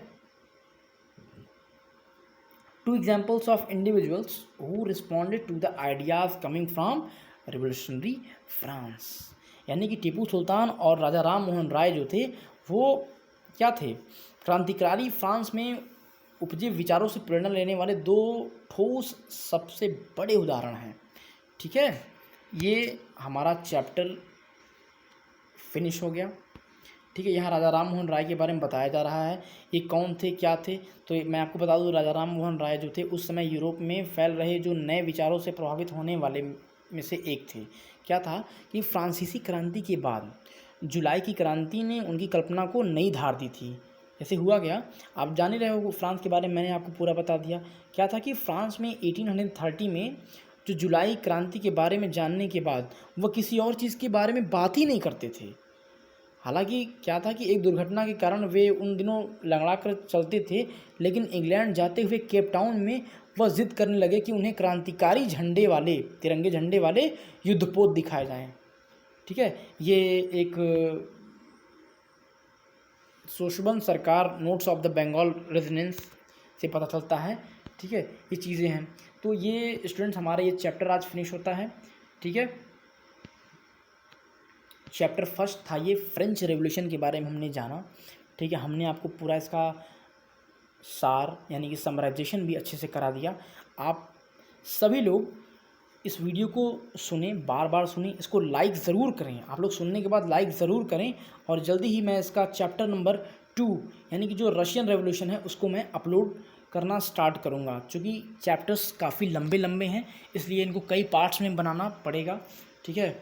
Two examples of individuals who responded to the ideas coming from revolutionary France। यानी कि टीपू सुल्तान और राजा राम मोहन राय जो थे वो क्या थे, क्रांतिकारी फ्रांस में उपजे विचारों से प्रेरणा लेने वाले दो ठोस सबसे बड़े उदाहरण हैं, ठीक है। ये हमारा चैप्टर फिनिश हो गया, ठीक है। यहाँ राजा राम मोहन राय के बारे में बताया जा रहा है, ये कौन थे, क्या थे। तो मैं आपको बता दूँ, राजा राम मोहन राय जो थे उस समय यूरोप में फैल रहे जो नए विचारों से प्रभावित होने वाले में से एक थे। क्या था कि फ्रांसीसी क्रांति के बाद जुलाई की क्रांति ने उनकी कल्पना को नई धार दी थी। ऐसे हुआ क्या, आप जान ही रहे हो, फ्रांस के बारे में मैंने आपको पूरा बता दिया। क्या था कि फ्रांस में 1830 में जो जुलाई क्रांति के बारे में जानने के बाद वह किसी और चीज़ के बारे में बात ही नहीं करते थे। हालांकि क्या था कि एक दुर्घटना के कारण वे उन दिनों लंगड़ा कर चलते थे, लेकिन इंग्लैंड जाते हुए केप टाउन में वह जिद करने लगे कि उन्हें क्रांतिकारी झंडे वाले, तिरंगे झंडे वाले युद्धपोत दिखाए जाएं, ठीक है। ये एक सोशबन सरकार notes of the Bengal residence से पता चलता है, ठीक है, ये चीज़ें हैं। तो ये स्टूडेंट्स हमारा ये चैप्टर आज फिनिश होता है, ठीक है। चैप्टर फर्स्ट था ये, फ्रेंच रेवोल्यूशन के बारे में हमने जाना, ठीक है। हमने आपको पूरा इसका सार यानी कि समराइजेशन भी अच्छे से करा दिया। आप सभी लोग इस वीडियो को सुने, बार बार सुने, इसको लाइक ज़रूर करें, आप लोग सुनने के बाद लाइक ज़रूर करें, और जल्दी ही मैं इसका चैप्टर नंबर 2 यानी कि जो रशियन रेवोल्यूशन है उसको मैं अपलोड करना स्टार्ट करूँगा। चूँकि चैप्टर्स काफ़ी लंबे लंबे हैं, इसलिए इनको कई पार्ट्स में बनाना पड़ेगा, ठीक है।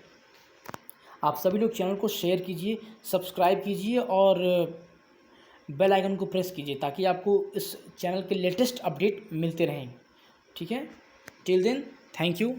आप सभी लोग चैनल को शेयर कीजिए, सब्सक्राइब कीजिए, और बेल आइकन को प्रेस कीजिए, ताकि आपको इस चैनल के लेटेस्ट अपडेट मिलते रहें, ठीक है। Till then, thank you.